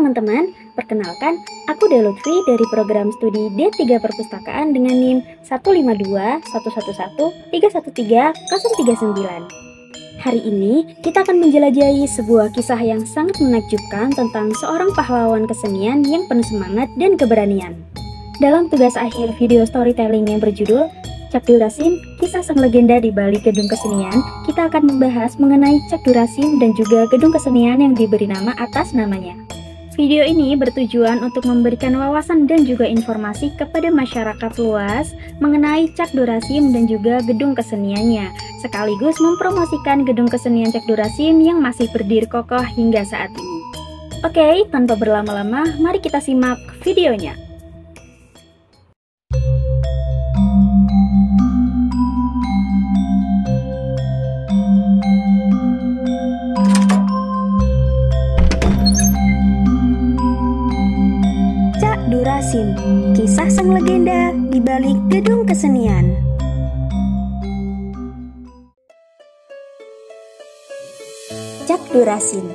teman-teman, perkenalkan, aku Delutfi dari program studi D3 Perpustakaan dengan NIM 15211131339. Hari ini, kita akan menjelajahi sebuah kisah yang sangat menakjubkan tentang seorang pahlawan kesenian yang penuh semangat dan keberanian. Dalam tugas akhir video storytelling yang berjudul Cak Durasim, kisah sang legenda di balik gedung kesenian, kita akan membahas mengenai Cak Durasim dan juga gedung kesenian yang diberi nama atas namanya. Video ini bertujuan untuk memberikan wawasan dan juga informasi kepada masyarakat luas mengenai Cak Durasim dan juga gedung keseniannya, sekaligus mempromosikan gedung kesenian Cak Durasim yang masih berdiri kokoh hingga saat ini. Oke, tanpa berlama-lama, mari kita simak videonya. Durasim, kisah sang legenda di balik gedung kesenian. Cak Durasim,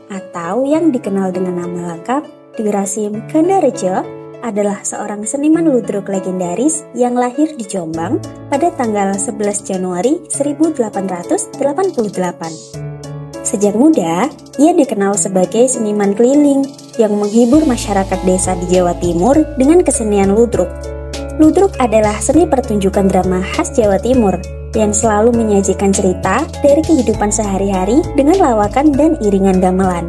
atau yang dikenal dengan nama lengkap Durasim Gandarejo, adalah seorang seniman ludruk legendaris yang lahir di Jombang pada tanggal 11 Januari 1888. Sejak muda, ia dikenal sebagai seniman keliling yang menghibur masyarakat desa di Jawa Timur dengan kesenian ludruk. Ludruk adalah seni pertunjukan drama khas Jawa Timur yang selalu menyajikan cerita dari kehidupan sehari-hari dengan lawakan dan iringan gamelan.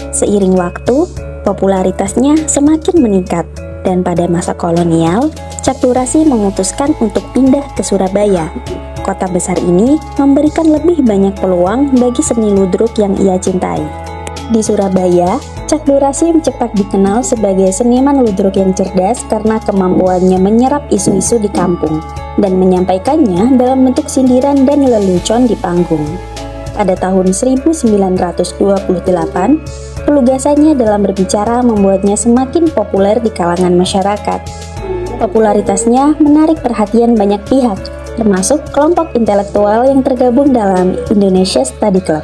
Seiring waktu, popularitasnya semakin meningkat dan pada masa kolonial, Cak Durasim memutuskan untuk pindah ke Surabaya. Kota besar ini memberikan lebih banyak peluang bagi seni ludruk yang ia cintai. Di Surabaya, Cak Durasim cepat dikenal sebagai seniman ludruk yang cerdas karena kemampuannya menyerap isu-isu di kampung dan menyampaikannya dalam bentuk sindiran dan lelucon di panggung. Pada tahun 1928, pelugasannya dalam berbicara membuatnya semakin populer di kalangan masyarakat. Popularitasnya menarik perhatian banyak pihak, termasuk kelompok intelektual yang tergabung dalam Indonesia Study Club.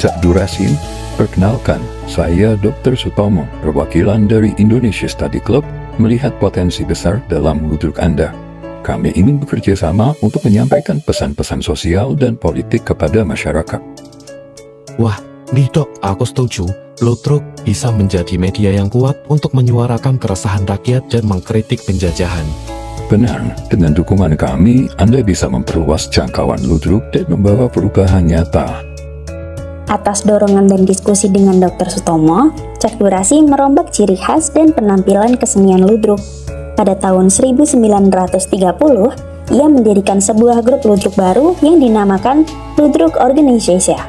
Cak Durasim, perkenalkan, saya Dr. Sutomo, perwakilan dari Indonesia Study Club, melihat potensi besar dalam ludruk Anda. Kami ingin bekerja sama untuk menyampaikan pesan-pesan sosial dan politik kepada masyarakat. Wah, nih dok, aku setuju. Ludruk bisa menjadi media yang kuat untuk menyuarakan keresahan rakyat dan mengkritik penjajahan. Benar, dengan dukungan kami, Anda bisa memperluas jangkauan ludruk dan membawa perubahan nyata. Atas dorongan dan diskusi dengan Dr. Sutomo, Cak Durasim merombak ciri khas dan penampilan kesenian ludruk. Pada tahun 1930, ia mendirikan sebuah grup ludruk baru yang dinamakan Ludruk Organization,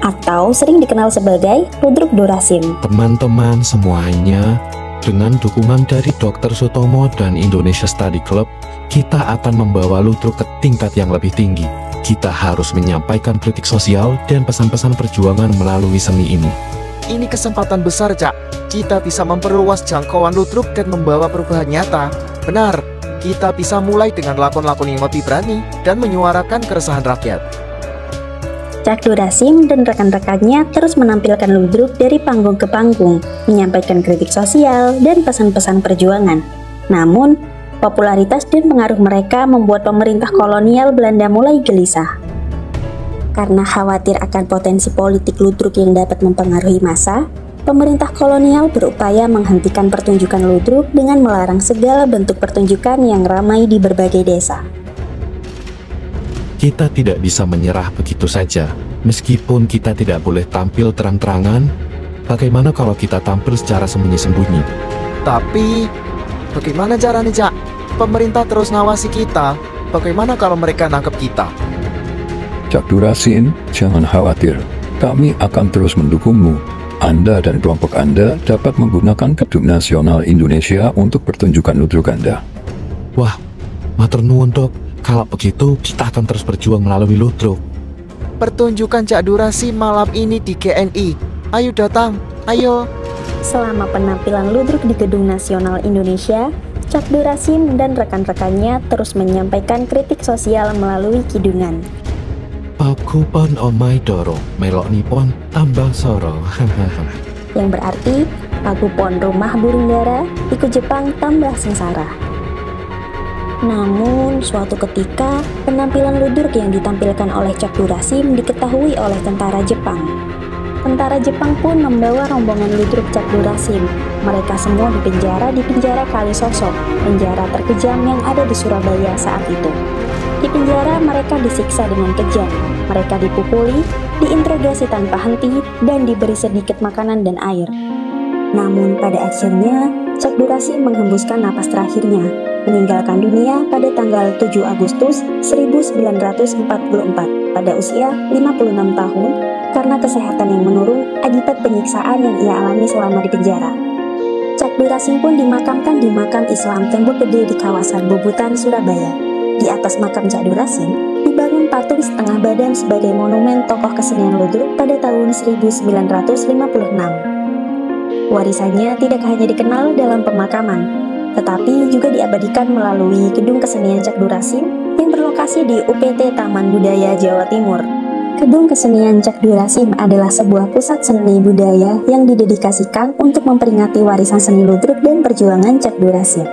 atau sering dikenal sebagai Ludruk Durasim. Teman-teman semuanya, dengan dukungan dari Dr. Sutomo dan Indonesia Study Club, kita akan membawa ludruk ke tingkat yang lebih tinggi. Kita harus menyampaikan kritik sosial dan pesan-pesan perjuangan melalui seni ini. Ini kesempatan besar, Cak. Kita bisa memperluas jangkauan ludruk dan membawa perubahan nyata. Benar, kita bisa mulai dengan lakon-lakon yang lebih berani dan menyuarakan keresahan rakyat. Cak Durasim dan rekan-rekannya terus menampilkan ludruk dari panggung ke panggung, menyampaikan kritik sosial dan pesan-pesan perjuangan. Namun, popularitas dan pengaruh mereka membuat pemerintah kolonial Belanda mulai gelisah. Karena khawatir akan potensi politik ludruk yang dapat mempengaruhi massa, pemerintah kolonial berupaya menghentikan pertunjukan ludruk dengan melarang segala bentuk pertunjukan yang ramai di berbagai desa. Kita tidak bisa menyerah begitu saja. Meskipun kita tidak boleh tampil terang-terangan, bagaimana kalau kita tampil secara sembunyi-sembunyi? Tapi, bagaimana caranya, Cak? Pemerintah terus ngawasi kita. Bagaimana kalau mereka nangkep kita? Cak Durasim, jangan khawatir. Kami akan terus mendukungmu. Anda dan kelompok Anda dapat menggunakan Gedung Nasional Indonesia untuk pertunjukan ludruk Anda. Wah, matur nuwun dok. Kalau begitu, kita akan terus berjuang melalui ludruk. Pertunjukan Cak Durasim malam ini di GNI. Ayo datang, ayo. Selama penampilan ludruk di Gedung Nasional Indonesia, Cak Durasim dan rekan-rekannya terus menyampaikan kritik sosial melalui kidungan. Aku pon omai doro, melok nipon tambah soro. yang berarti pagupon rumah burung dara, iku Jepang tambah sengsara. Namun, suatu ketika, penampilan ludruk yang ditampilkan oleh Cak Durasim diketahui oleh tentara Jepang. Tentara Jepang pun membawa rombongan ludruk Cak Durasim. Mereka semua dipenjara di penjara Kalisosok, penjara terkejam yang ada di Surabaya saat itu. Di penjara mereka disiksa dengan kejam, mereka dipukuli, diinterogasi tanpa henti, dan diberi sedikit makanan dan air. Namun pada akhirnya, Cak Durasim menghembuskan napas terakhirnya, meninggalkan dunia pada tanggal 7 Agustus 1944 pada usia 56 tahun karena kesehatan yang menurun akibat penyiksaan yang ia alami selama di penjara. Cak Durasim pun dimakamkan di makam Islam Tembok Gede di kawasan Bubutan, Surabaya. Di atas makam Cak Durasim dibangun patung setengah badan sebagai monumen tokoh kesenian ludruk pada tahun 1956. Warisannya tidak hanya dikenal dalam pemakaman, tetapi juga diabadikan melalui Gedung Kesenian Cak Durasim yang berlokasi di UPT Taman Budaya Jawa Timur. Gedung Kesenian Cak Durasim adalah sebuah pusat seni budaya yang didedikasikan untuk memperingati warisan seni ludruk dan perjuangan Cak Durasim.